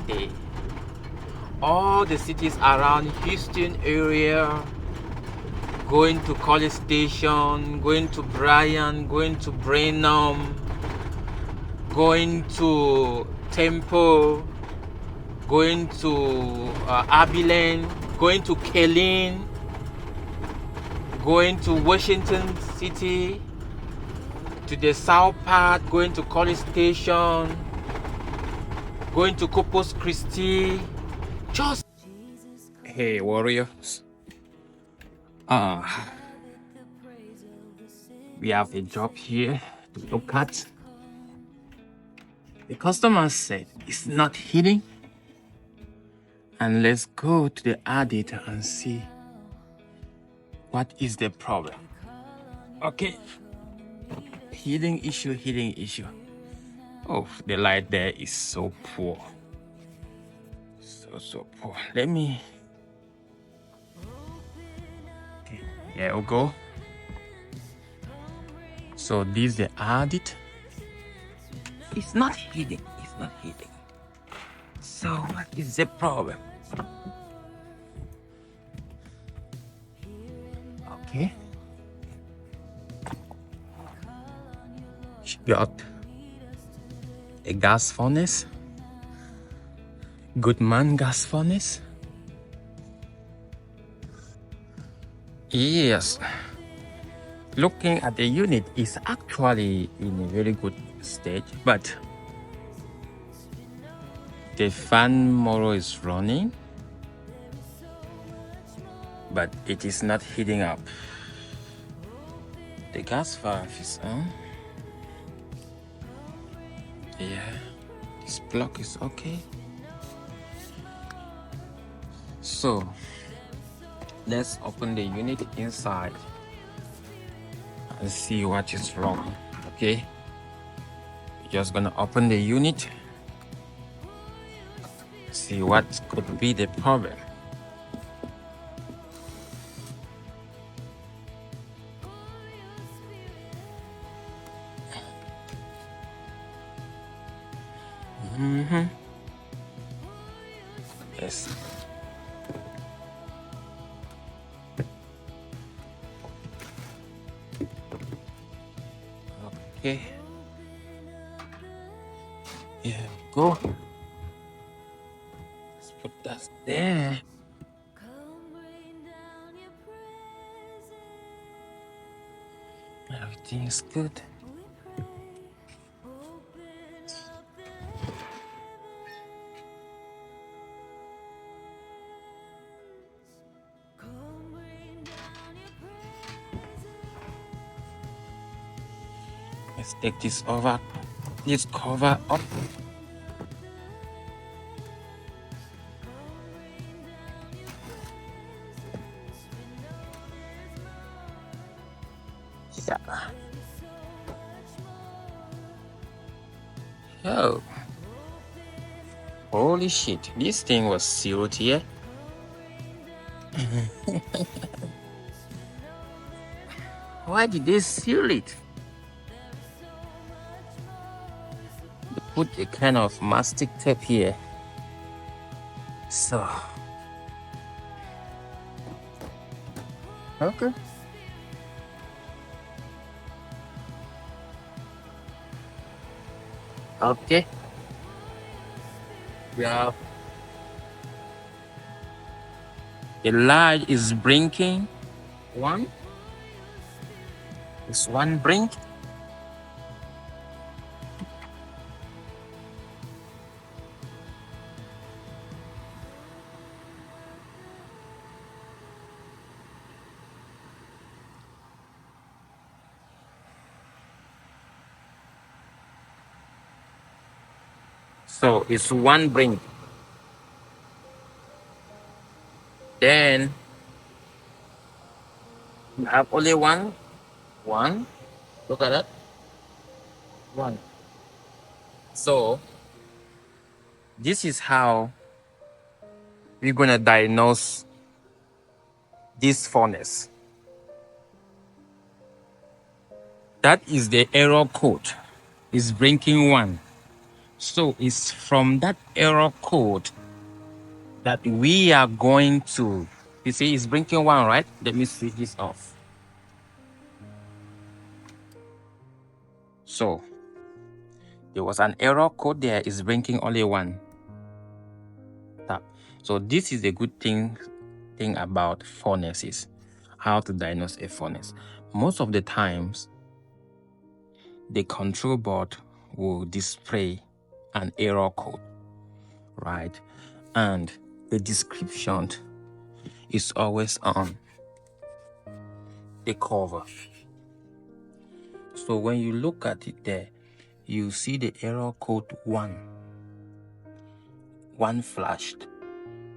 day. All the cities around Houston area, going to College Station, going to Bryan, going to Brenham, going to Temple, going to Abilene, going to Killeen, going to Washington City, to the south part, going to College Station, going to Corpus Christi. Just hey warriors, we have a job here to look at. The customer said it's not hitting, and let's go to the audit and see what is the problem. Okay, heating issue. Oh, the light there is so poor, so poor. Let me, okay, there we go. So this is the audit. It's not heating. So what is the problem? Okay. She got a gas furnace. Goodman gas furnace. Yes. Looking at the unit is actually in a very good state, but the fan motor is running, but it is not heating up. The gas valve is on. Yeah, this plug is okay. So let's open the unit inside and see what is wrong. Okay, just gonna open the unit, see what could be the problem. Yes. Okay. Yeah, go. Let's put that there. Everything is good. Let's take this cover up. Yeah. Oh. Holy shit, this thing was sealed here. Why did they seal it? They put a kind of mastic tape here. So. Okay. Okay. Yeah. The light is blinking. It's one blink. So it's one blink. Then you have only one. Look at that. One. So this is how we're gonna diagnose this furnace. That is the error code. It's blinking one. So it's from that error code that we are going to, you see, it's blinking one, right? Let me switch this off. So there was an error code there, is blinking only one tap. So this is the good thing about furnaces, how to diagnose a furnace. Most of the times, the control board will display an error code, right? And the description is always on the cover. So when you look at it there, you see the error code 1 flashed,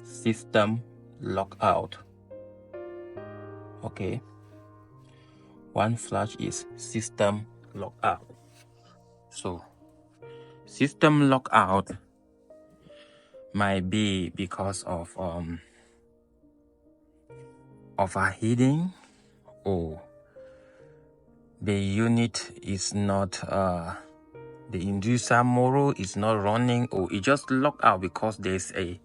system lockout. Okay, 1 flash is system lockout. So system lockout might be because of overheating, or the unit is not the inducer motor is not running, or it just locked out because there's a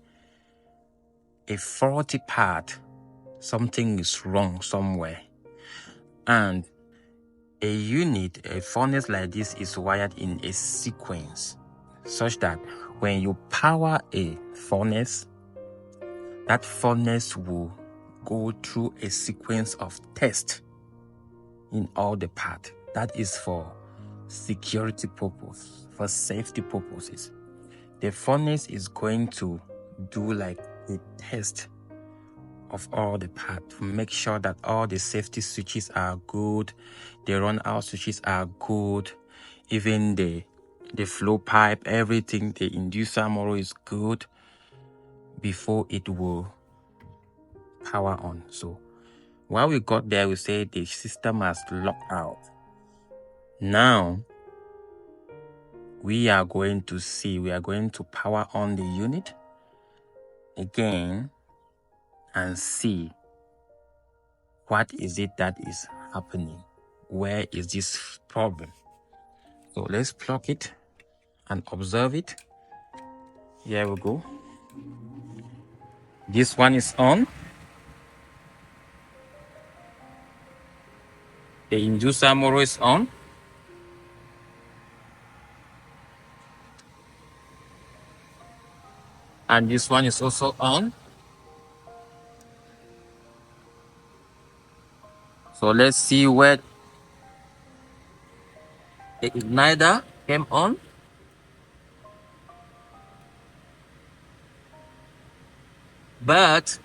faulty part. Something is wrong somewhere. And a furnace like this is wired in a sequence, such that when you power a furnace, that furnace will go through a sequence of tests in all the parts. That is for security purpose, for safety purposes. The furnace is going to do like a test of all the parts to make sure that all the safety switches are good, the run out switches are good, even the flow pipe, everything, the inducer motor is good before it will power on. So while we got there, we say the system has locked out. Now we are going to power on the unit again and see what is it that is happening. Where is this problem? So let's plug it and observe it. Here we go. This one is on. The inducer motor is on. And this one is also on. So let's see where the igniter came on. But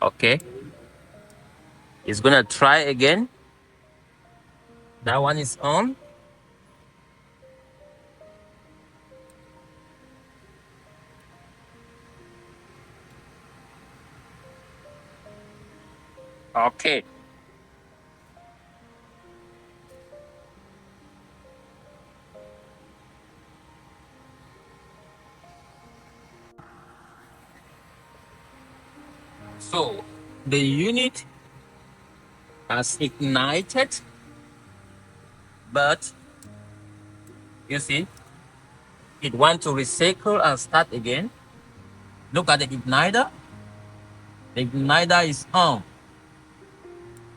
okay, it's gonna try again. That one is on. Okay. So the unit has ignited, but you see, it wants to recycle and start again. Look at the igniter. The igniter is on,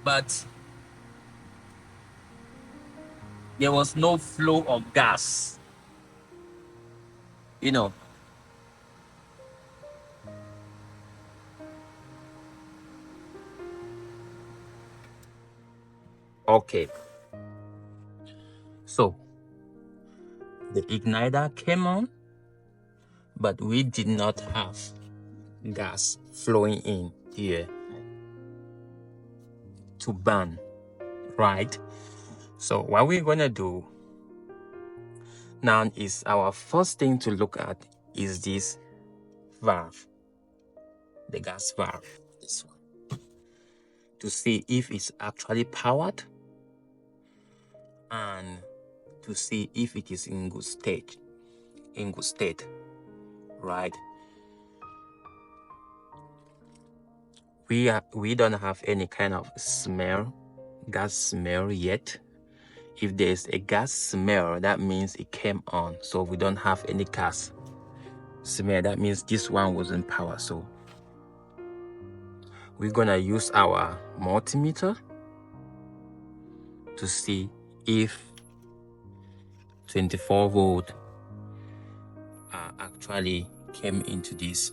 but there was no flow of gas. You know. Okay. So the igniter came on, but we did not have gas flowing in here to burn, right? So what we're gonna do now is, our first thing to look at is this valve. the gas valve, this one, to see if it's actually powered and to see if it is in good state. Right? We don't have any kind of gas smell yet. If there's a gas smell, that means it came on. So we don't have any gas smell. That means this one wasn't powered. So we're gonna use our multimeter to see if 24 volt actually came into this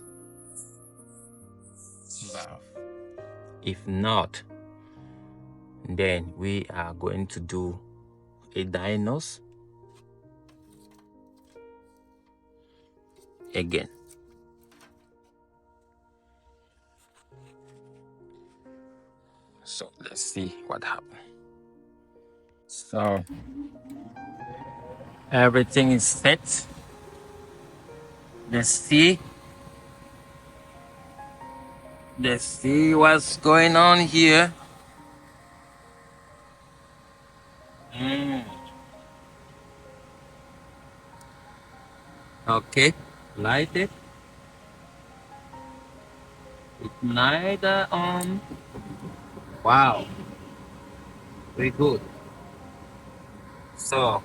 valve. If not, then we are going to do a diagnose again. So let's see what happened. So everything is set. Let's see what's going on here. Okay, light it. Ignite the on. Wow, very good. So